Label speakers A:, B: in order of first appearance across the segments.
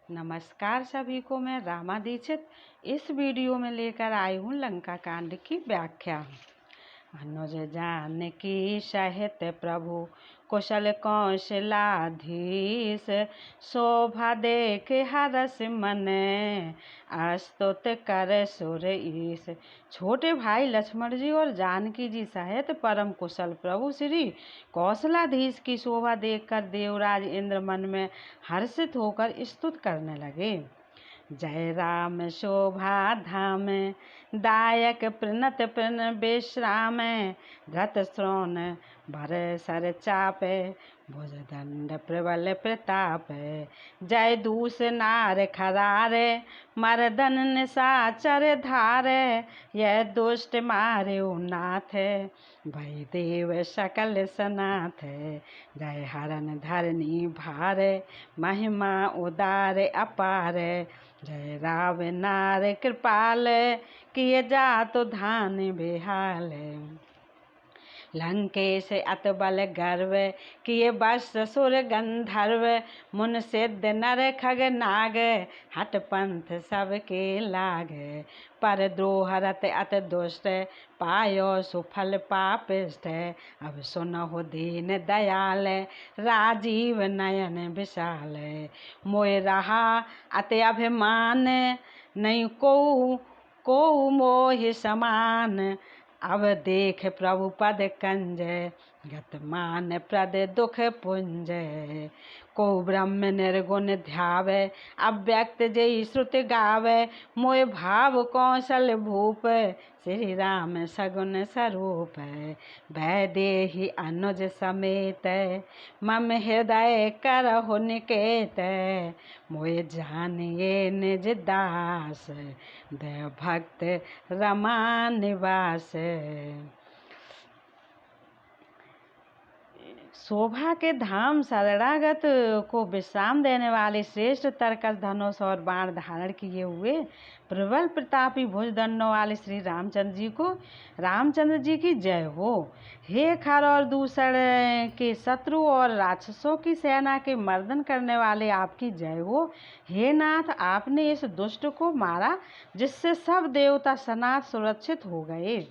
A: नमस्कार सभी को। मैं रामा दीक्षित इस वीडियो में लेकर आई हूँ लंका कांड की व्याख्या। अनुज जानकी सहित प्रभु कुशल कौशलाधीश, शोभा देख हरस मन अस्तुत कर सुर ईश। छोटे भाई लक्ष्मण जी और जानकी जी सहित परम कुशल प्रभु श्री कौशलाधीश की शोभा देखकर देवराज इंद्र मन में हर्षित होकर स्तुत करने लगे। जय राम शोभा धाम दायक प्रणत प्रण विश्राम, धृत श्रोण भर सर चाप भुज दंड प्रबल प्रताप। जय दूस नार खरार मर्दन निशाचर धार, यह दुष्ट मारे नाथ भय देव सकल सनाथ। जय हरण धरनी भार महिमा उदार अपार, जय राव नार कृपाल किए जात धान बेहाल। लंकेश अत बल गर्व किए बस सुर गंधर्व, मुन सिद्ध नर खग नाग हट पंथ सबके लाग। पर द्रोह रत अत दुष्ट पायो सुफल पापिष्ट, अब सुनहु दीन दयाल राजीव नयन विशाल। मोय रहा अति अभिमान नहीं को मोहि समान, अब देख प्रभु पद कंज गतमान प्रद दुख पुंज। को ब्रह्म निर्गुण ध्यावे अव्यक्त जय श्रुति गावे, मोय भाव कौशल भूप श्री राम सगुन स्वरूप। वैदेही अनुज समेत मम हृदय करहु निकेत, मोय जानिए निज दास देव भक्त रमा निवास। शोभा के धाम शरणागत को विश्राम देने वाले श्रेष्ठ तरकस धनुष और बाण धारण किए हुए प्रबल प्रतापी भुज दंडों वाले श्री रामचंद्र जी की जय हो। हे खर और दूसर के शत्रु और राक्षसों की सेना के मर्दन करने वाले आपकी जय हो। हे नाथ, आपने इस दुष्ट को मारा जिससे सब देवता सनाथ सुरक्षित हो गए।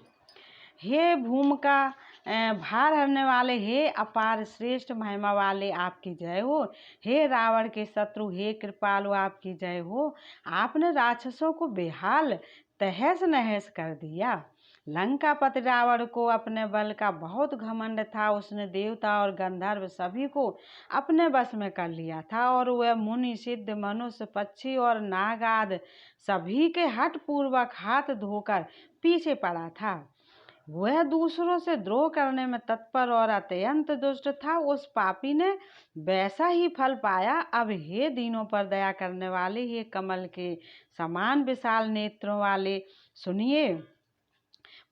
A: हे भूमि का भार हरने वाले, हे अपार श्रेष्ठ महिमा वाले, आपकी जय हो। हे रावण के शत्रु, हे कृपालु, आपकी जय हो। आपने राक्षसों को बेहाल तहस नहस कर दिया। लंकापति रावण को अपने बल का बहुत घमंड था। उसने देवता और गंधर्व सभी को अपने वश में कर लिया था और वह मुनि सिद्ध मनुष्य पक्षी और नाग आदि सभी के हठ पूर्वक हाथ धोकर पीछे पड़ा था। वह दूसरों से द्रोह करने में तत्पर और अत्यंत दुष्ट था। उस पापी ने वैसा ही फल पाया। अब हे दीनों पर दया करने वाले, हे कमल के समान विशाल नेत्रों वाले, सुनिए।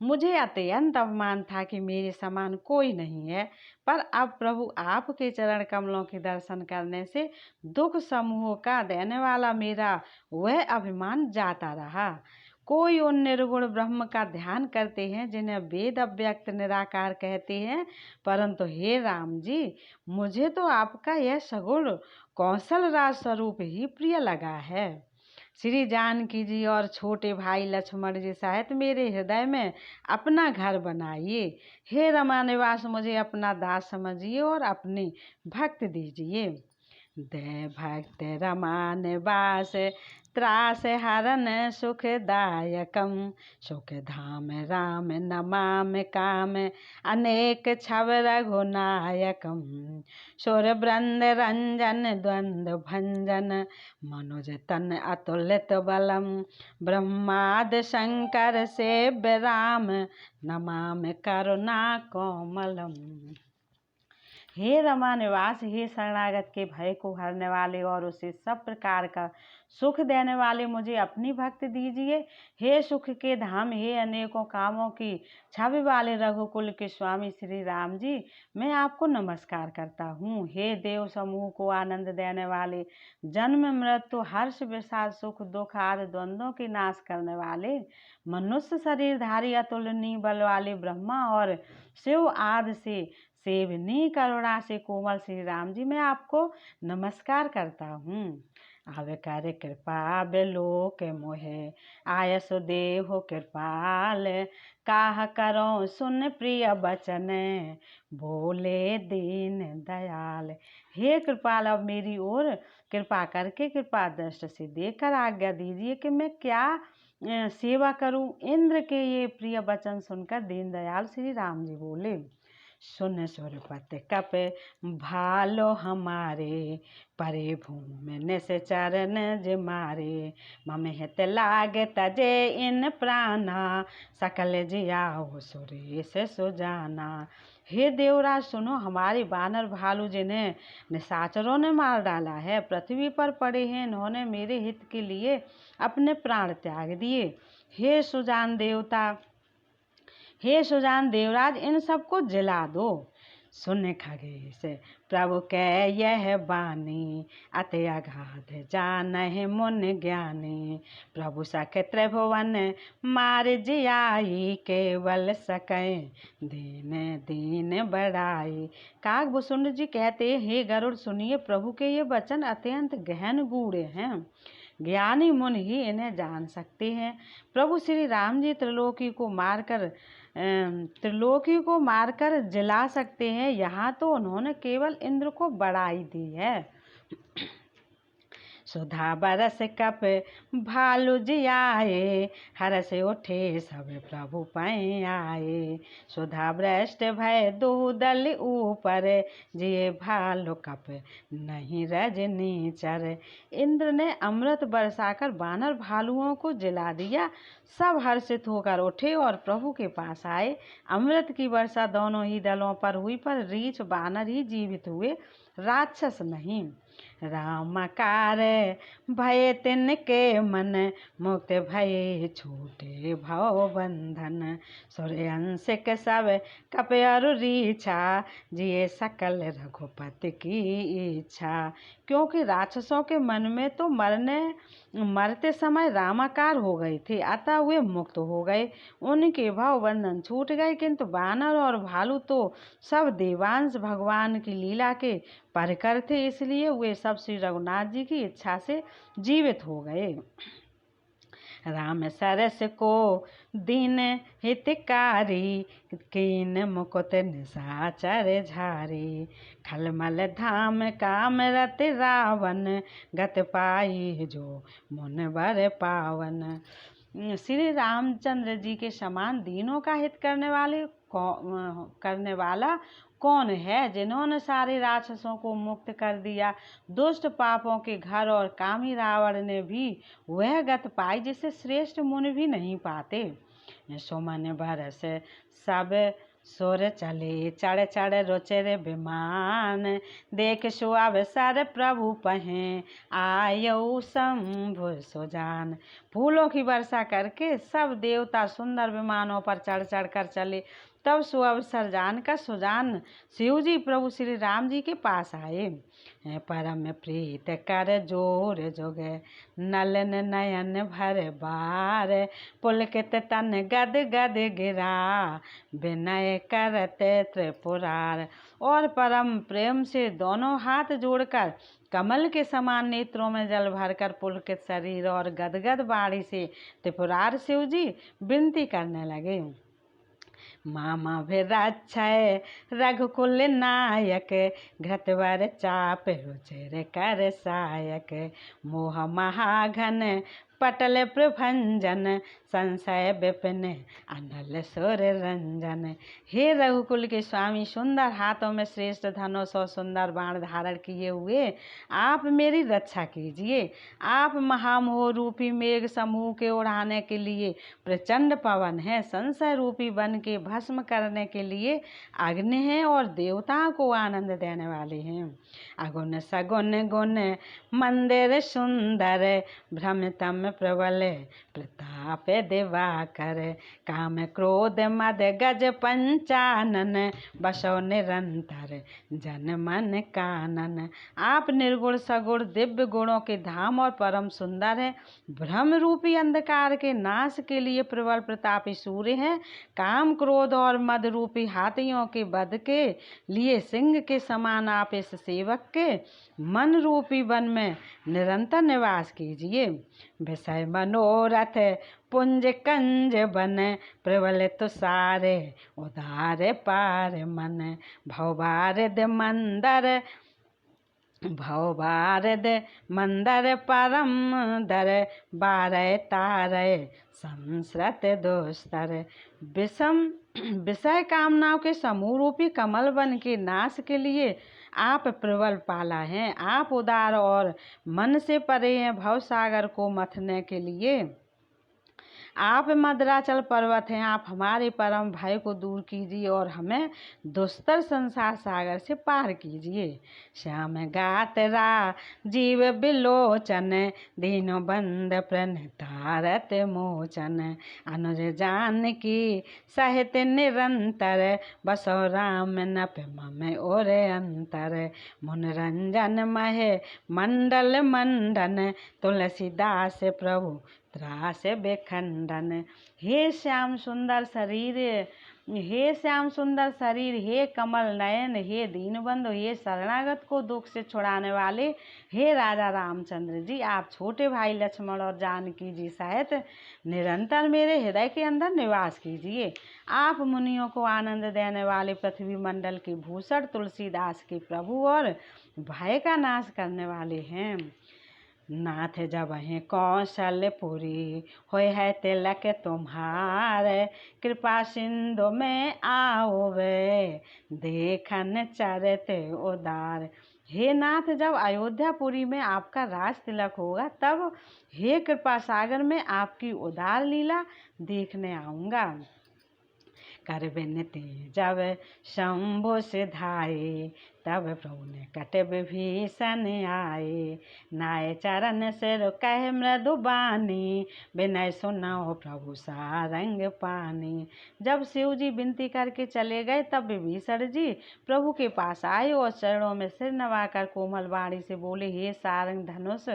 A: मुझे अत्यंत अभिमान था कि मेरे समान कोई नहीं है, पर अब प्रभु आपके चरण कमलों के दर्शन करने से दुख समूह का देने वाला मेरा वह अभिमान जाता रहा। कोई उन निर्गुण ब्रह्म का ध्यान करते हैं जिन्हें वेद अव्यक्त निराकार कहते हैं, परंतु हे राम जी, मुझे तो आपका यह सगुण कौशल राज स्वरूप ही प्रिय लगा है। श्री जानकी जी और छोटे भाई लक्ष्मण जी सहित मेरे हृदय में अपना घर बनाइए। हे रमा निवास, मुझे अपना दास समझिए और अपने भक्त दीजिए। दे भक्त रमा निवास त्रास हरन सुखदायकम, सुख धाम राम नमाम काम अनेक छव रघुनायकम। सुर वृंद रंजन द्वंद्व भंजन मनुज तन अतुलित बलम, ब्रह्माद शंकर सेव्य राम नमाम करुणा कोमलम। हे रमा निवास, हे शरणागत के भय को हरने वाले और उसे सब प्रकार का सुख देने वाले, मुझे अपनी भक्त दीजिए। हे सुख के धाम, हे अनेकों कामों की छवि वाले रघुकुल के स्वामी श्री राम जी, मैं आपको नमस्कार करता हूँ। हे देव समूह को आनंद देने वाले, जन्म मृत्यु हर्ष विषाद सुख दुख आदि द्वंद्वों के नाश करने वाले, मनुष्य शरीरधारी अतुलनीय बल वाले ब्रह्मा और शिव आदि से सेवनी करुणा से कोमल श्री राम जी, मैं आपको नमस्कार करता हूँ। आवे कर कृपा बेलो के मोहे, आयसु देहु कृपाल। काह करो सुन प्रिय बचन, बोले दीन दयाल। हे कृपाल, अब मेरी ओर कृपा करके कृपा दृष्टि से देखकर आज्ञा दीजिए कि मैं क्या सेवा करूं। इंद्र के ये प्रिय वचन सुनकर दीनदयाल श्री राम जी बोले, सुन सुरपति कप भालो हमारे, परे भूमि निस चरण जिमारे। मम हित लागे तजे इन प्राणा, सकल जियाओ सुरेश सुजाना। हे देवराज सुनो, हमारे बानर भालू जिन्हें निशाचरों ने मार डाला है, पृथ्वी पर पड़े हैं, इन्होंने मेरे हित के लिए अपने प्राण त्याग दिए। हे सुजान देवराज, इन सबको जिला दो। सुन खगेश प्रभु कै यह बानी, अति अगाध जानहि मुन ज्ञानी। प्रभु सख त्रिभुवन मार जियाई, केवल सकै दीन दीन बढ़ाई। काकभुसुंड जी कहते, हे गरुड़ सुनिए, प्रभु के ये वचन अत्यंत गहन गूढ़ हैं, ज्ञानी मुनि ही इन्हें जान सकते हैं। प्रभु श्री राम जी त्रिलोकी को मारकर जिला सकते हैं। यहाँ तो उन्होंने केवल इंद्र को बढ़ाई दी है। सुधा बरस कप भालू जियाए, हरस उठे सब प्रभु पै आए। सुधा भ्रष्ट भय दूदल ऊपर, जिये भालू कप नहीं रजनीचर। इंद्र ने अमृत बरसाकर बानर भालुओं को जिला दिया। सब हर्षित होकर उठे और प्रभु के पास आए। अमृत की वर्षा दोनों ही दलों पर हुई, पर रीछ बानर ही जीवित हुए, राक्षस नहीं। रामकार भय तिनके मन, मुक्त भय छूटे भव बंधन। सूर्यंशिक सब कपयरु रीछा, जिये सकल रघुपति की इच्छा। क्योंकि राक्षसों के मन में तो मरते समय रामाकार हो गए थे, अतः वे मुक्त हो गए, उनके भव बंधन छूट गए। किंतु बानर और भालू तो सब देवांश भगवान की लीला के परकर थे, इसलिए वे सब श्री रघुनाथ जी की इच्छा से जीवित हो गए। राम सरस को दीन हितकारी, कीन मुकुट निशाचर झारी। खलमल धाम काम रत रावण, गत पाई जो मुन बर पावन। श्री रामचंद्र जी के समान दीनों का हित करने वाला कौन है, जिन्होंने सारे राक्षसों को मुक्त कर दिया। दुष्ट पापों के घर और कामी रावण ने भी वह गत पाई जिसे श्रेष्ठ मुनि भी नहीं पाते। सुमन बरस सब सुर चले, चढ़ चढ़ रुचिर विमान। देख सुअवसर प्रभु पहें, आयौ शंभु सुजान। फूलों की वर्षा करके सब देवता सुंदर विमानों पर चढ़ चढ़ कर चले। तब सुअवसर जानकर सुजान शिवजी प्रभु श्री राम जी के पास आए। परम प्रीत कर जोर जोगे, नलन नयन भर बार। पुलकित तन गद गद गिरा, विनय करते त्रिपुरार। और परम प्रेम से दोनों हाथ जोड़कर कमल के समान नेत्रों में जल भरकर पुलकित शरीर और गदगद बाड़ी से त्रिपुरार शिवजी विनती करने लगे। मामा विरक्षय रघुकुल नायक, घृतवर चाप रुचिर कर सायक। मोह महाघन पटल प्रभंजन, संशय विपिन अनल सुर रंजन। हे रघुकुल के स्वामी, सुंदर हाथों में श्रेष्ठ धनुष और सुंदर बाण धारण किए हुए आप मेरी रक्षा कीजिए। आप महामोह रूपी मेघ समूह के उड़ाने के लिए प्रचंड पवन है, संशय रूपी वन के भस्म करने के लिए अग्नि है और देवताओं को आनंद देने वाले हैं। अगुण सगुण गुण मंदिर सुंदर, भ्रमितम प्रबल प्रताप दिवाकर, काम क्रोध मद गज पंचानन, बसो निरंतर जन मन कानन। आप निर्गुण सगुण दिव्य गुणों के धाम और परम सुंदर है। ब्रह्म रूपी अंधकार के नाश के लिए प्रबल प्रतापी सूर्य हैं। काम क्रोध और मद रूपी हाथियों के वध के लिए सिंह के समान आप इस सेवक के मन रूपी वन में निरंतर निवास कीजिए। विषय मनोरथ पुंज कंज बन, प्रबल तुषारे उदार पार मन। भवबारद मंदर परम दर, बारह तारय संसृत दुस्तर। विषय कामनाओं के समूह रूपी कमल वन के नाश के लिए आप प्रबल पाला हैं। आप उदार और मन से परे हैं। भव सागर को मथने के लिए आप मद्राचल पर्वत हैं। आप हमारे परम भय को दूर कीजिए और हमें दुस्तर संसार सागर से पार कीजिए। श्याम गातरा जीव बिलोचन, दीनो बंद प्रणतारत मोचन। अनुज जानकी सहित निरंतर, बसो राम नप मम और अंतर। मुनरंजन महे मंडल मंडन, तुलसीदास प्रभु त्रास बेखंडन। हे श्याम सुंदर शरीर, हे श्याम सुंदर शरीर, हे कमल नयन, हे दीनबंधु, हे शरणागत को दुख से छुड़ाने वाले, हे राजा रामचंद्र जी, आप छोटे भाई लक्ष्मण और जानकी जी सहित निरंतर मेरे हृदय के अंदर निवास कीजिए। आप मुनियों को आनंद देने वाले, पृथ्वी मंडल के भूषण, तुलसीदास के प्रभु और भय का नाश करने वाले हैं। नाथ जब हैं कौशलपुरी, होय है तिलक तुम्हारे। कृपा सिंधु में आओ वे, देखन चरते उदार। हे नाथ, जब अयोध्यापुरी में आपका राज तिलक होगा, तब हे कृपा सागर में आपकी उदार लीला देखने आऊँगा। कर विनती जब शंभु सिधाए, तब प्रभु ने कट विभीषण आए। नाय चरण सिर कह मृदु बानी, विनय सुनाओ प्रभु सारंग पानी। जब शिव जी विनती करके चले गए, तब विभीषण जी प्रभु के पास आए और चरणों में सिर नवाकर कोमल वाणी से बोले, हे सारंग धनुष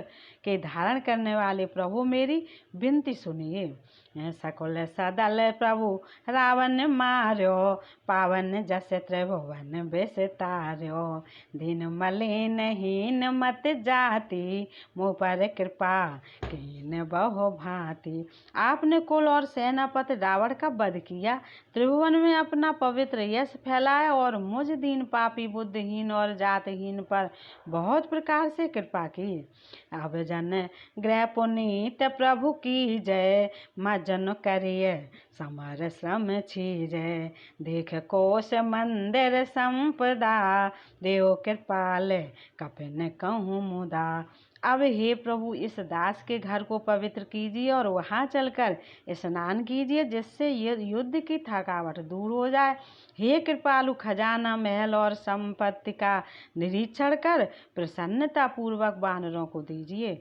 A: के धारण करने वाले प्रभु, मेरी विनती सुनिए। सकुल सदल प्रभु रावण मार्यो, पावन जस त्रिभुवन विस्तार्यो। दीन मलिन हीन मत जाति, मुँह पर कृपा कीन बहु भांति। आपने कुल और सेनापति रावण का वध किया, त्रिभुवन में अपना पवित्र यश फैलाया और मुझ दीन पापी बुद्धिहीन और जातहीन पर बहुत प्रकार से कृपा की। अब जन गृह पुनीत प्रभु की जय, मजन करिय समर श्रम छीजय। देख कोश मंदिर संपदा, देव कृपाल कपिन कहूँ मुदा। अब हे प्रभु, इस दास के घर को पवित्र कीजिए और वहाँ चलकर स्नान कीजिए, जिससे युद्ध की थकावट दूर हो जाए। हे कृपालु, खजाना महल और संपत्ति का निरीक्षण कर प्रसन्नता पूर्वक वानरों को दीजिए।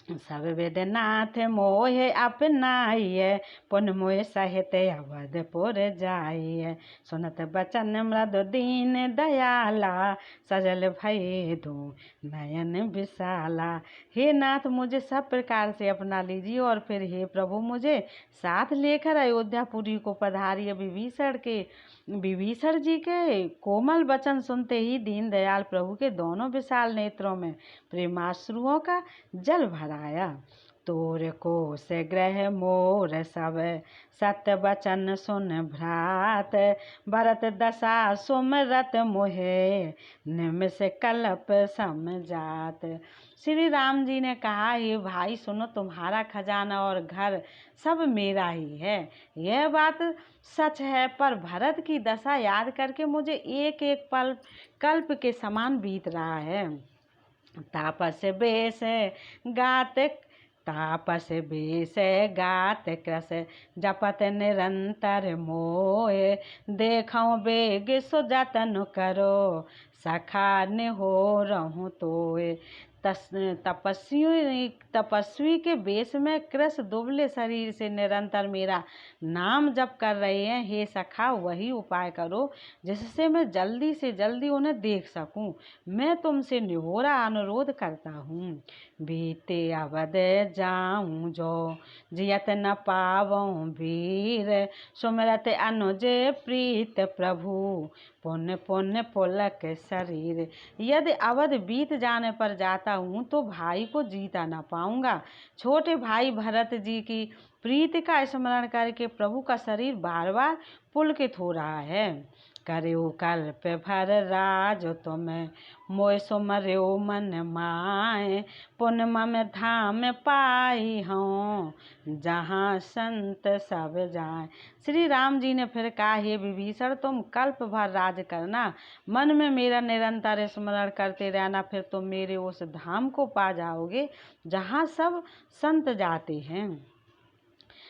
A: सब वेदनाथ मोहे अपनाइए, पुन मोह सहित अवधपुर जाइए। सुनत बचन मृदु दीन दयाला, सजल भये दो नयन विशाला। हे नाथ, मुझे सब प्रकार से अपना लीजिए और फिर हे प्रभु, मुझे साथ लेकर अयोध्यापुरी को पधारिए। विभीषण जी के कोमल वचन सुनते ही दीन दयाल प्रभु के दोनों विशाल नेत्रों में प्रेमाश्रुओं का जल भर आया। तोर को से ग्रह मोर सब, सत्य वचन सुन भ्रात। भरत दशा सुमरत मोहे, निमिष कल्प समझात। श्री राम जी ने कहा, हे भाई सुनो, तुम्हारा खजाना और घर सब मेरा ही है। यह बात सच है, पर भरत की दशा याद करके मुझे एक एक पल कल्प के समान बीत रहा है। तापस बेस गात कृस, जपत निरंतर मोय। देखऊं बेग सो जतन करो, सखा निहो रहूं तोय। तपस्वी के वेश में कृश दुबले शरीर से निरंतर मेरा नाम जप कर रहे हैं। हे सखा, वही उपाय करो जिससे मैं जल्दी से जल्दी उन्हें देख सकूं। मैं तुमसे निहोरा अनुरोध करता हूँ। बीते अवध जाऊं जो जियत न पावों वीर, सुमिरत अनुज प्रीत प्रभु, पुण्य पुण्य पुलक शरीर। यदि अवध बीत जाने पर जाता हूँ तो भाई को जीता न पाऊंगा। छोटे भाई भरत जी की प्रीति का स्मरण करके प्रभु का शरीर बार बार पुलकित हो रहा है। करो कल्प भर राज तुम, मोय सुमर्यो मन माए, पुण्य मम धाम पाई हूँ, जहाँ संत सब जाए। श्री राम जी ने फिर कहा, हे विभीषण, तुम कल्प भर राज करना, मन में मेरा निरंतर स्मरण करते रहना, फिर तुम मेरे उस धाम को पा जाओगे जहाँ सब संत जाते हैं।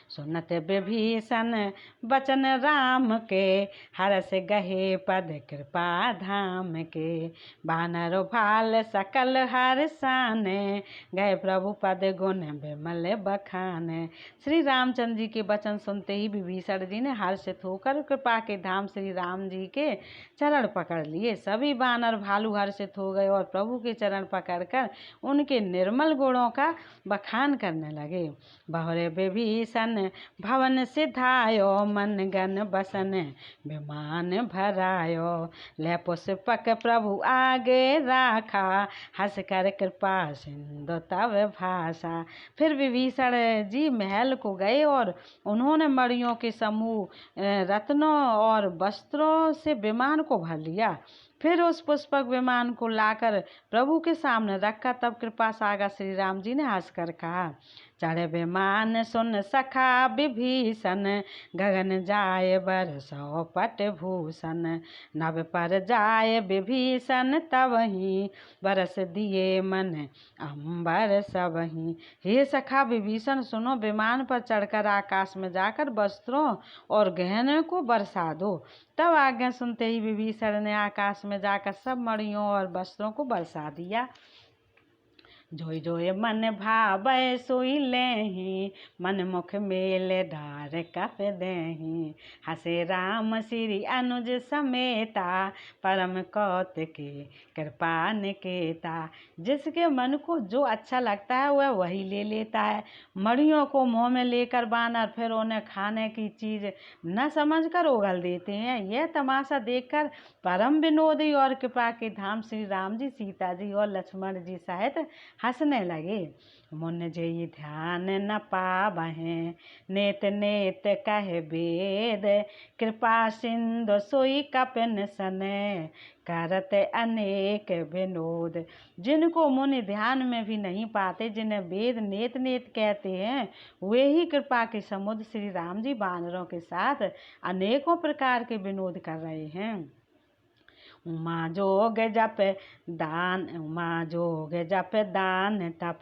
A: सुनत विभीषण बचन राम के, हरस गहे पद कृपा धाम के, बानर भाल सकल हर्षाने, गए प्रभु पद गुण विमल बखाने। श्री रामचंद्र जी के वचन सुनते ही विभीषण जी ने हर्षित होकर कृपा के धाम श्री राम जी के चरण पकड़ लिए। सभी बानर भालू हर्षित हो गए और प्रभु के चरण पकड़कर उनके निर्मल गुणों का बखान करने लगे। बहुरे विभीषण भवन सिधायो, मन गन बसन विमान भरायो, ले पुष्पक प्रभु आगे राखा, हंस कर कृपा सिंधु तव भाषा। फिर विभीषण जी महल को गए और उन्होंने मणियों के समूह, रत्नों और वस्त्रों से विमान को भर लिया। फिर उस पुष्पक विमान को लाकर प्रभु के सामने रखा। तब कृपा सागर श्री राम जी ने हंसकर कहा, चढ़े विमान सुन सखा विभीषण, गगन जाय बरसौ पट भूषण, नभ पर जाय विभीषण तबहि, बरस दिए मन अंबर सबहि। हे सखा विभीषण सुनो, विमान पर चढ़कर आकाश में जाकर वस्त्रों और गहने को बरसा दो। तब आज्ञा सुनते ही विभीषण ने आकाश में जाकर सब मणियों और वस्त्रों को बरसा दिया। जोय जोय मन भावै सोई लेहि, मन मुख मेल डार कप देहि, हसे राम श्री अनुज समेता, परम कौतुकी कृपा निकेता। जिसके मन को जो अच्छा लगता है वह वही ले लेता है। मणियों को मुँह में लेकर बानर फिर उन्हें खाने की चीज न समझकर उगल देते हैं। यह तमाशा देखकर परम विनोदी और कृपा के धाम श्री राम जी, सीता जी और लक्ष्मण जी सहित हंसने लगे। मुन जे ध्यान न पावहें, नेत नेत कहे वेद, कृपा सिंधु सोई कपिन सने, करत अनेक विनोद। जिनको मुनि ध्यान में भी नहीं पाते, जिन्हें वेद नेत नेत कहते हैं, वे ही कृपा के समुद्र श्री राम जी बानरों के साथ अनेकों प्रकार के विनोद कर रहे हैं। उमा जोग जप दान, उमा जोग जप दान तप,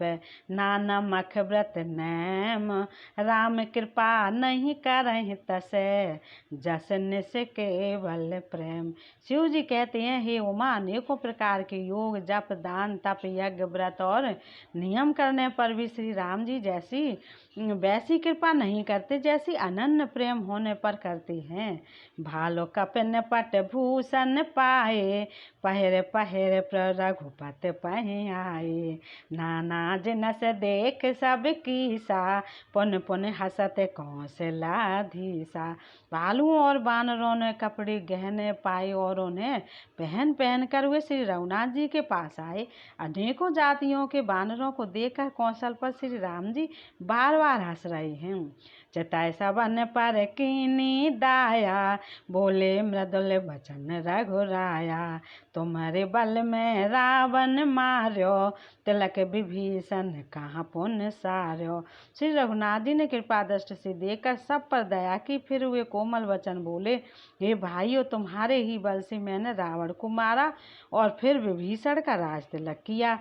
A: नाना मख व्रत नैम, राम कृपा नहीं करहि तसे, जस निस केवल प्रेम। शिव जी कहते हैं, हे उमा, अनेकों प्रकार के योग जप दान तप यज्ञ व्रत और नियम करने पर भी श्री राम जी वैसी कृपा नहीं करते जैसी अनन्य प्रेम होने पर करते हैं। भालो कपिन पट भूषण पाए, पहरे पहरे रघुपत पहि आए, नाना जिनस देख सब कीसा, पुन पुन हसत कौशलाधीसा। भालुओं और बानरों ने कपड़े गहने पाए और उन्हें पहन पहन कर वे श्री रघुनाथ जी के पास आए। अनेकों जातियों के बानरों को देखकर कौशल पर श्री राम जी बार बार हंस रहे हैं। चितै सबन पर कीनी दाया, बोले मृदुल बचन रघुराया, तुम्हारे बल में रावण मार्यो, तिलक विभीषण कहाँ पुण्य सार्यो। श्री रघुनाथ जी ने कृपा दृष्टि से देखकर सब पर दया की। फिर वे कोमल वचन बोले, हे भाइयों, तुम्हारे ही बल से मैंने रावण को मारा और फिर विभीषण का राज तिलक किया।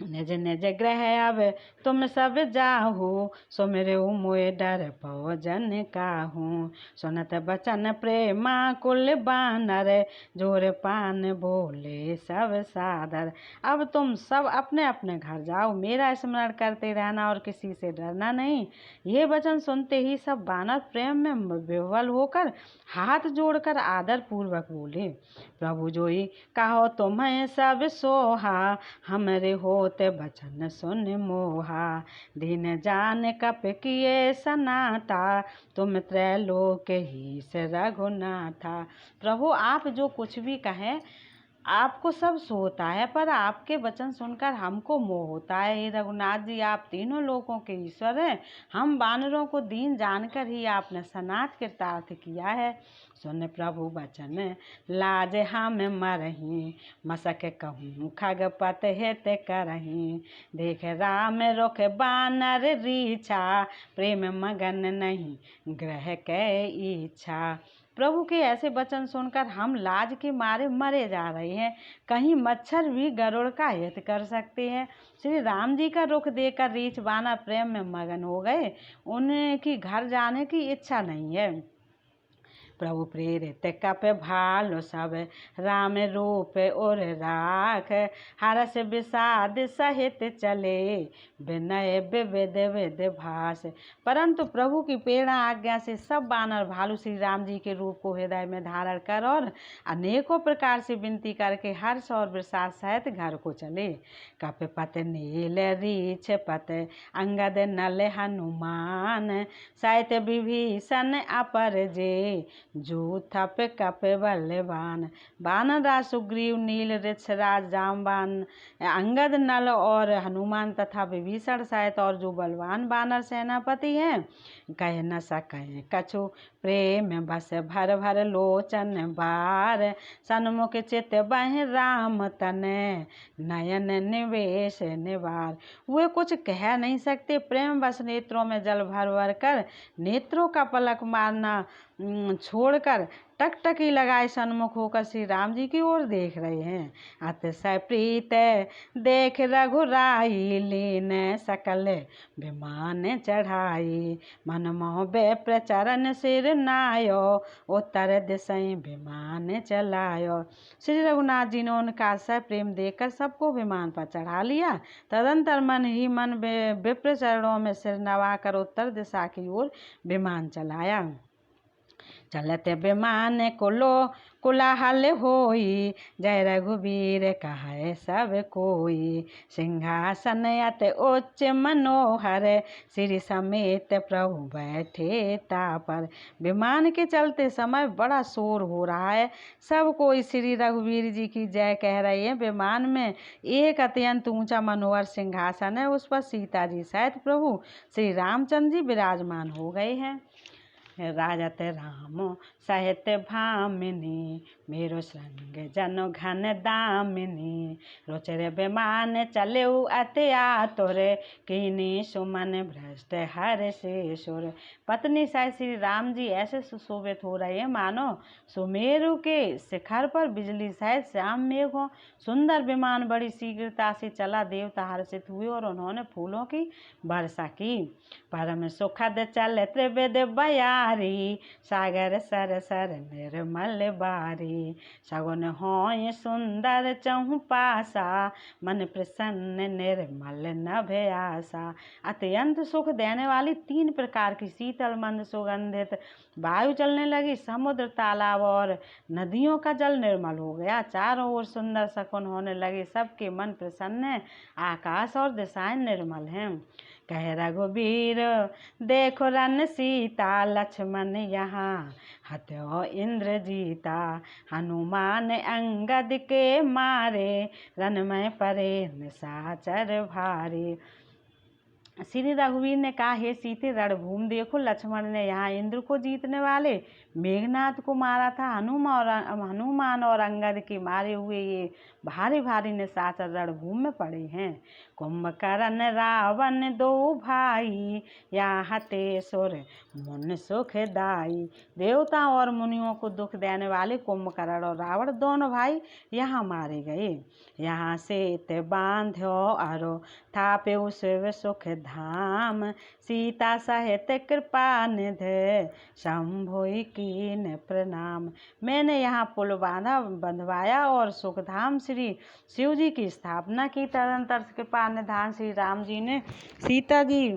A: निज निज ग्रह अब तुम सब जाहू, सो मेरे मोए डर भोजन काहू। सुनत बचन प्रेमा कुल बानर, जोर पान बोले सब सादर। अब तुम सब अपने अपने घर जाओ, मेरा स्मरण करते रहना और किसी से डरना नहीं। ये वचन सुनते ही सब बानर प्रेम में विह्वल होकर हाथ जोड़कर आदर पूर्वक बोले, प्रभु जोई कहो तुम्हें सब सोहा, हमरे होते बचन सुन मोहा। दीन जान कप किए सनाथा, तुम त्रैलोक ही से रघुनाथा। प्रभु आप जो कुछ भी कहें आपको सब सोता है, पर आपके वचन सुनकर हमको मोह होता है। हे रघुनाथ जी, आप तीनों लोकों के ईश्वर हैं, हम बानरों को दीन जानकर ही आपने सनाथ कृतार्थ किया है। सुन प्रभु वचन लाज हम मरही, मसक कहूँ खगपत हित करही। देख राम रुख बानर रीछा, प्रेम मगन नहीं ग्रह के इच्छा। प्रभु के ऐसे वचन सुनकर हम लाज के मारे मरे जा रहे हैं, कहीं मच्छर भी गरुड़ का हित कर सकते हैं। श्री राम जी का रुख देखकर रीछ बानर प्रेम में मगन हो गए, उनकी घर जाने की इच्छा नहीं है। प्रभु प्रेरित कप भालो सब, राम रूप और राख। हरस विषाद सहित चले, विनय विविध विध भास। परंतु प्रभु की प्रेरणा आज्ञा से सब बानर भालू श्री राम जी के रूप को हृदय में धारण कर और अनेकों प्रकार से विनती करके हर्ष और विषाद सहित घर को चले। कप पत नील रीछ पत, अंगद नल हनुमान। साहित्य विभीषण अपर जे, जो थप कप बलवान। बानर राज सुग्रीव, नील ऋक्षराज जामवान, अंगद नल और हनुमान तथा विभीषण सहित और जो बलवान बानर सेनापति हैं, कह न सकें कछु प्रेम बस भर भर लोचन बार। सन्मुख चित बह राम तने, नयन निवेश निवार। वे कुछ कह नहीं सकते, प्रेम बस नेत्रों में जल भर भर कर नेत्रों का पलक मारना छोड़कर टकटकी लगाए सन्मुख होकर श्री राम जी की ओर देख रहे हैं। अतिशय प्रीत देख रघुराई, लीन सकल विमान चढ़ाई। मन मोह बेप्र चरण सिर नायो, उत्तर दिशा विमान चलायो। श्री रघुनाथ जी ने उनका अतिशय प्रेम देखकर सबको विमान पर चढ़ा लिया। तदंतर मन ही मन विप्र चरणों में सिर नवाकर उत्तर दिशा की ओर विमान चलाया। चलते विमान कोलाहल होई, जय रघुबीर कहे सब कोई। सिंहासन अति उच्च मनोहर, श्री समेत प्रभु बैठे तापर। विमान के चलते समय बड़ा शोर हो रहा है, सब कोई श्री रघुवीर जी की जय कह रहे हैं। विमान में एक अत्यंत ऊंचा मनोहर सिंहासन है, उस पर सीता जी सहित प्रभु श्री रामचंद्र जी विराजमान हो गए हैं। राजत राम सहित भामिनी, मेरो श्रृंग जन घन दामिनी। रुचिर विमान चलेऊ अति आतुर, कीनी सुमन भ्रष्ट हर से सुर। पत्नी सहित श्री राम जी ऐसे सुशोभित हो रहे हैं मानो सुमेरु के शिखर पर बिजली सहित श्याम मेघ हो। सुंदर विमान बड़ी शीघ्रता से चला, देवता हर्षित हुए और उन्होंने फूलों की वर्षा की। परम सुखद चल त्रिविध बयारी, सागर सर सर निर्मल बारी। सगुन होय सुंदर चहु पासा, मन प्रसन्न निर्मल नभ आसा। अत्यंत सुख देने वाली 3 प्रकार की शीतल मंद सुगंधित वायु चलने लगी। समुद्र, तालाब और नदियों का जल निर्मल हो गया। चारों ओर सुंदर शकुन होने लगे, सबके मन प्रसन्न है। आकाश और दिशाएं निर्मल हैं। कह रघुबीर देखो रन सीता, लक्ष्मण यहाँ हत्यो इंद्र जीता। हनुमान अंगद के मारे, रन में परे निशाचर भारी। श्री रघुवीर ने कहा, हे सीते रणभूमि देखो, लक्ष्मण ने यहाँ इंद्र को जीतने वाले मेघनाथ को मारा था। हनुमान और अंगद के मारे हुए ये भारी भारी निशाचर रणभूमि में पड़े हैं। कुंभकर्ण रावण दो भाई, यहाँ ते सुर मुन सुखदाई। देवताओं और मुनियों को दुख देने वाले कुंभकर्ण और रावण दोनों भाई यहाँ मारे गए। यहाँ से ते बांध्यो अरो थापे शिव सुख धाम, सीता सहित कृपा निधि शंभुई कीन प्रणाम। मैंने यहाँ पुल बंधवाया और सुखधाम श्री शिव जी की स्थापना की। तदंतर कृपा निधान श्री राम जी ने सीता जी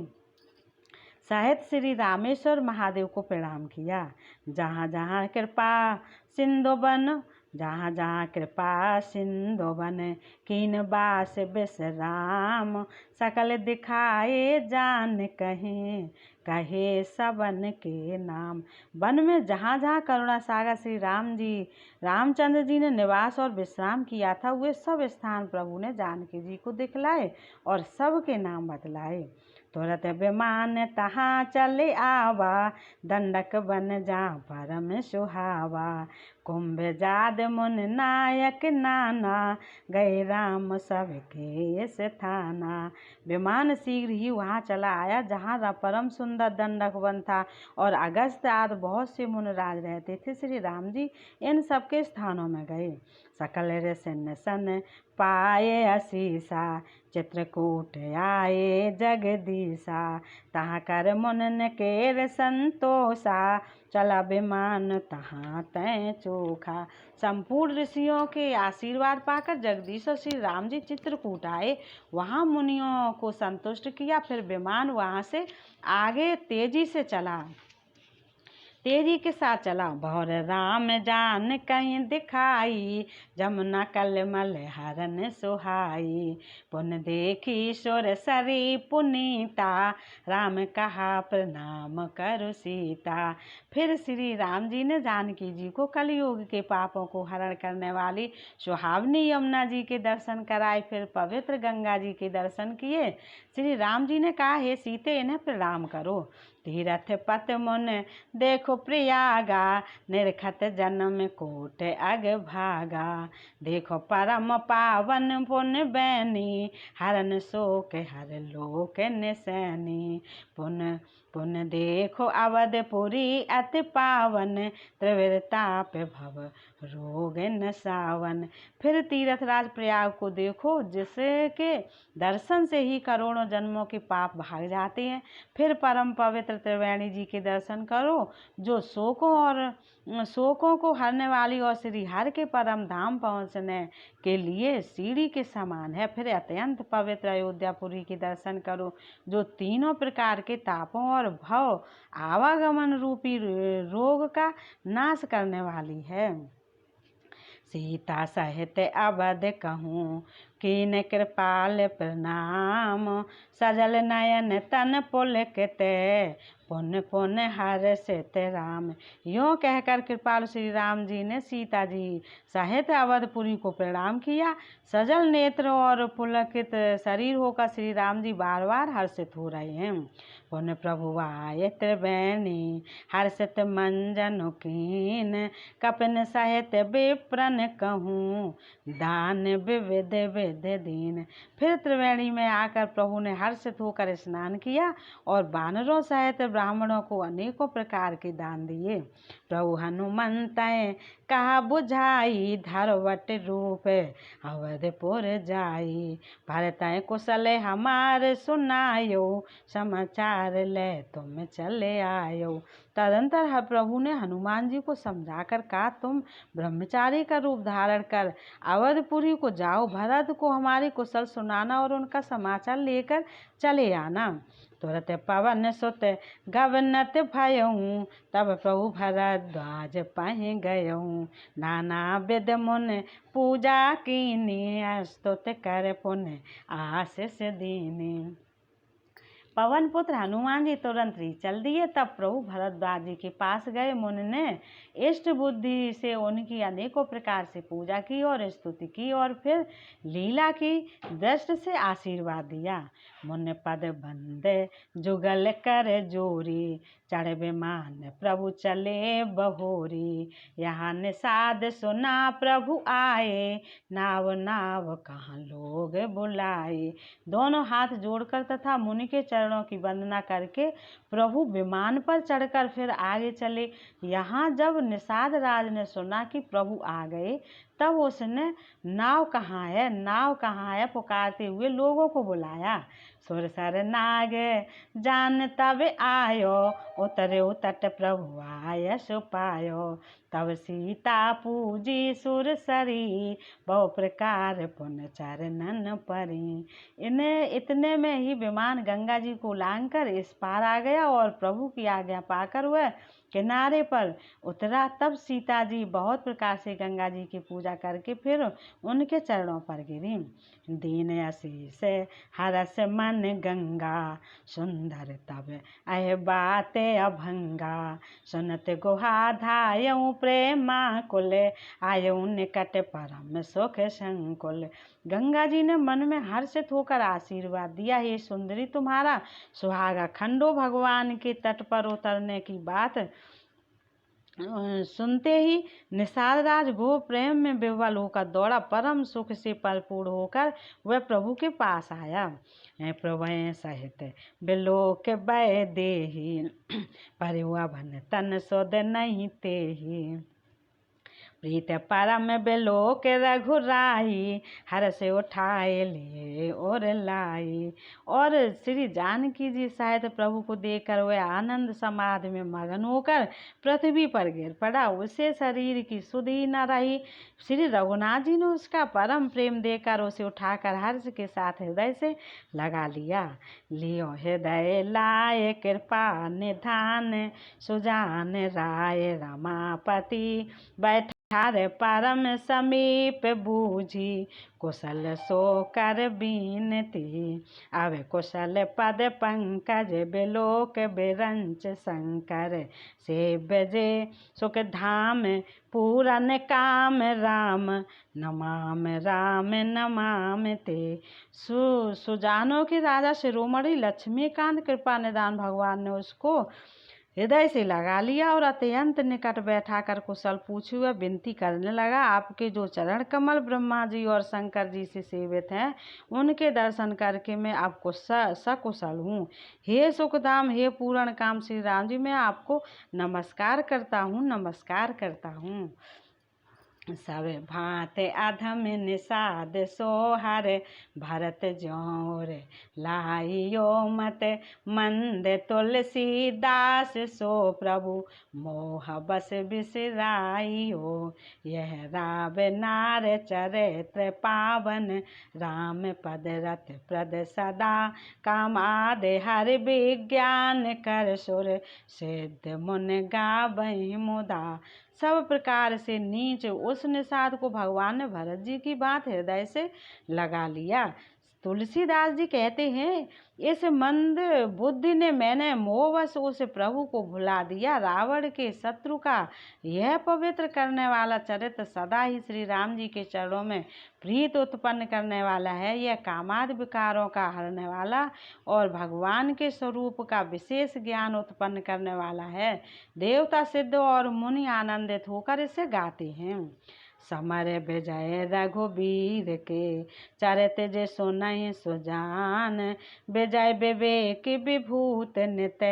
A: सहित श्री रामेश्वर महादेव को प्रणाम किया। जहाँ जहाँ कृपा सिंधु बन, जहाँ जहाँ कृपा सिंधु बन, कीन बास विश्राम, सकल दिखाए जान कहीं, कहे सबन के नाम। वन में जहाँ जहाँ करुणा सागर श्री रामचंद्र जी ने निवास और विश्राम किया था, वे सब स्थान प्रभु ने जानकी जी को दिखलाए और सबके नाम बतलाए। तुरत विमान तहाँ चले आवा, दंडक बन जा परम सुहावा, कुंभ जाद मुन नायक नाना, गए राम सबके स्थाना। विमान शीघ्र ही वहाँ चला आया जहाँ परम सुंदर दंडक वन था और अगस्त आदि बहुत से मुनराज रहते थे। श्री राम जी इन सबके स्थानों में गए। सकल ऋषि सन पाए असीसा, चित्रकूट आए जगदीशा, तहाँ कर मुनन केर संतोषा, चला विमान तहाँ तय चोखा। संपूर्ण ऋषियों के आशीर्वाद पाकर जगदीश और श्री राम जी चित्रकूट आए, वहाँ मुनियों को संतुष्ट किया। फिर विमान वहाँ से आगे तेजी के साथ चला। भौर राम जान कहीं दिखाई, जमुना कलमल हरन सुहाई, पुन देखी सुर सरी पुनीता, राम कहा प्रणाम करु सीता। फिर श्री राम जी ने जानकी जी को कलयुग के पापों को हरण करने वाली सुहावनी यमुना जी के दर्शन कराए। फिर पवित्र गंगा जी के दर्शन किए। श्री राम जी ने कहा, हे सीते, इन्हें प्रणाम करो। तीरथ पत मुन देखो प्रियागा, निरखत जन्म कोट अग भागा, देखो परम पावन पुन बैनी, हरन शोक हर लोक निसैनी, पुन पुन देखो अवधपुरी अति पावन, त्रिविधताप भव रोग न सावन। फिर तीर्थराज प्रयाग को देखो, जिसके दर्शन से ही करोड़ों जन्मों के पाप भाग जाते हैं। फिर परम पवित्र त्रिवेणी जी के दर्शन करो, जो शोकों को हरने वाली और श्री हरि के परम धाम पहुँचने के लिए सीढ़ी के समान है। फिर अत्यंत पवित्र अयोध्यापुरी के दर्शन करो, जो तीनों प्रकार के तापों और भव आवागमन रूपी रोग का नाश करने वाली है। सीता सहित अवध कहूँ, कीन कृपाल प्रणाम, सजल नयन तन पुलकित, पुन पुन हर्षित राम। यों कहकर कृपाल श्री राम जी ने सीता जी सहित अवधपुरी को प्रणाम किया। सजल नेत्र और पुलकित शरीर होकर श्री राम जी बार बार हर्षित हो रहे हैं। पुन प्रभु आए त्रिवेणी, हर्षित मंजन कीन, कपिन सहित विप्रन कहूँ, दान विविध विध दीन। फिर त्रिवेणी में आकर प्रभु ने हर्षित होकर स्नान किया और वानरों सहित ब्राह्मणों को अनेकों प्रकार के दान दिए। प्रभु हनुमंत कहा बुझाई, धरवट रूप अवधपुर जाई, भरत कुशल हमार सुनायो, समाचार ले तुम चले आयो। तदंतर प्रभु ने हनुमान जी को समझाकर कहा, तुम ब्रह्मचारी का रूप धारण कर अवधपुरी को जाओ, भरत को हमारे कुशल सुनाना और उनका समाचार लेकर चले आना। तुरत पवन सुत गवनत भयऊँ, तब प्रभु भरद्वाज पहि गयऊँ, नाना विध मुन पूजा कीनी, स्तुत कर पुन आशीष दीनी। पवन पुत्र हनुमान जी तुरंत ही चल दिए। तब प्रभु भरद्वाज जी के पास गए। मुनि ने इष्ट बुद्धि से उनकी अनेकों प्रकार से पूजा की और स्तुति की और फिर लीला की दृष्टि से आशीर्वाद दिया। मुनि पद बंदे जुगल कर जोरी, चढ़ विमान प्रभु चले बहोरी। यहाँ निषाद सुना प्रभु आए, नाव नाव कहाँ लोग बुलाए। दोनों हाथ जोड़कर तथा मुनि के चरणों की वंदना करके प्रभु विमान पर चढ़कर फिर आगे चले। यहाँ जब निषाद राज ने सुना कि प्रभु आ गए, तब उसने नाव कहाँ है पुकारते हुए लोगों को बुलाया। सुर सर नाग जान तब आयो, उतरे तट प्रभु आय सुपायो। तब सीता पूजी सुर सरी, बहु प्रकार पुन चरणन परी। इतने में ही विमान गंगा जी को लांघकर इस पार आ गया और प्रभु की आज्ञा पाकर वह किनारे पर उतरा। तब सीता जी बहुत प्रकार से गंगा जी की पूजा करके फिर उनके चरणों पर गिरी। दीन आशीष हरस मन गंगा, सुंदर तब अह बात अभंगा। सुनत गुहा धायऊ प्रेमा कुल, आयऊ निकट परम सुख संकुल। गंगा जी ने मन में हर्षित होकर आशीर्वाद दिया। हे सुंदरी, तुम्हारा सुहागा खंडो भगवान के तट पर उतरने की बात सुनते ही निषाद राज गो प्रेम में विह्वल होकर दौड़ा। परम सुख से परिपूर्ण होकर वह प्रभु के पास आया। प्रभु सहित बिलोक बै देहि, परिवा भन तन सोद नहीं तेहि। प्रीत परम बिलोक रघुराई, हर से उठाए लिए और लाई। और श्री जानकी जी सहित प्रभु को देखकर वह आनंद समाधि में मगन होकर पृथ्वी पर गिर पड़ा। उसे शरीर की सुधि न रही। श्री रघुनाथ जी ने उसका परम प्रेम देकर उसे उठाकर हर्ष के साथ हृदय से लगा लिया। लियो हृदय लाए कृपा निधान, सुजान राय रमापति। बैठ ठार परम समीप बूझी, कुशल सो कर बीनती। अब कुशल पद पंकज बिलोक बिरंच शंकर। से बजे सुख धाम पूरन काम, राम राम नमाम ते। सुजानों के राजा शिरोमणि लक्ष्मीकांत कृपा निदान भगवान ने उसको हृदय से लगा लिया और अत्यंत निकट बैठाकर कुशल पूछी हुआ विनती करने लगा। आपके जो चरण कमल ब्रह्मा जी और शंकर जी से सेवित हैं, उनके दर्शन करके मैं आपको सकुशल हूँ। हे सुखधाम, हे पूर्ण काम श्री राम जी, मैं आपको नमस्कार करता हूँ। सब भांत अधम निषाद सोहर, भरत जोर लाइयो मत मंद। तुलसीदास सो प्रभु मोह बस बिसराइयो। यह राव नार चरित्र पावन, राम पद रत प्रद सदा। कामाद हर विज्ञान कर सुर, सिद्ध मुन गावहि मुदा। सब प्रकार से नीच उस निषाद को भगवान ने भरत जी की बात हृदय से लगा लिया। तुलसीदास जी कहते हैं, इस मंद बुद्धि ने मैंने मोहवश उस प्रभु को भुला दिया। रावण के शत्रु का यह पवित्र करने वाला चरित्र सदा ही श्री राम जी के चरणों में प्रीत उत्पन्न करने वाला है। यह कामादि विकारों का हरने वाला और भगवान के स्वरूप का विशेष ज्ञान उत्पन्न करने वाला है। देवता, सिद्ध और मुनि आनंदित होकर इसे गाते हैं। समर विजय रघुबीर के, चरित जे सुनहि सुजान। विजय विवेक विभूत नित,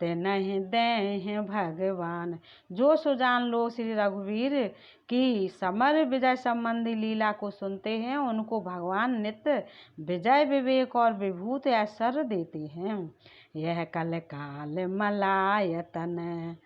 A: तिनहि देहि भगवान। जो सुजान लोग श्री रघुवीर की समर विजय संबंधी लीला को सुनते हैं, उनको भगवान नित्य विजय विवेक और विभूत ऐश्वर्य देते हैं। यह कल काल मलायतन,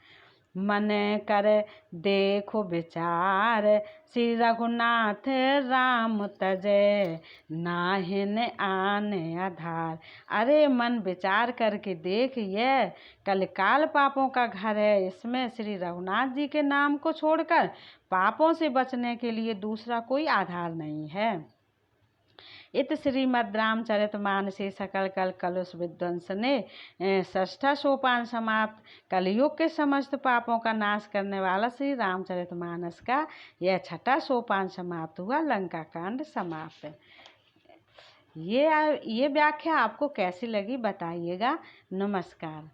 A: मन कर देखो विचार। श्री रघुनाथ राम तजय, नाहिन आन आधार। अरे मन विचार करके देख, यह कलकाल पापों का घर है। इसमें श्री रघुनाथ जी के नाम को छोड़कर पापों से बचने के लिए दूसरा कोई आधार नहीं है। इत श्रीमद् रामचरितमानसे सकल कल कलुष विध्वंस ने षष्ठा सोपान समाप्त। कलयुग के समस्त पापों का नाश करने वाला श्री रामचरितमानस का यह छठा सोपान समाप्त हुआ। लंका कांड समाप्त। ये व्याख्या आपको कैसी लगी बताइएगा। नमस्कार।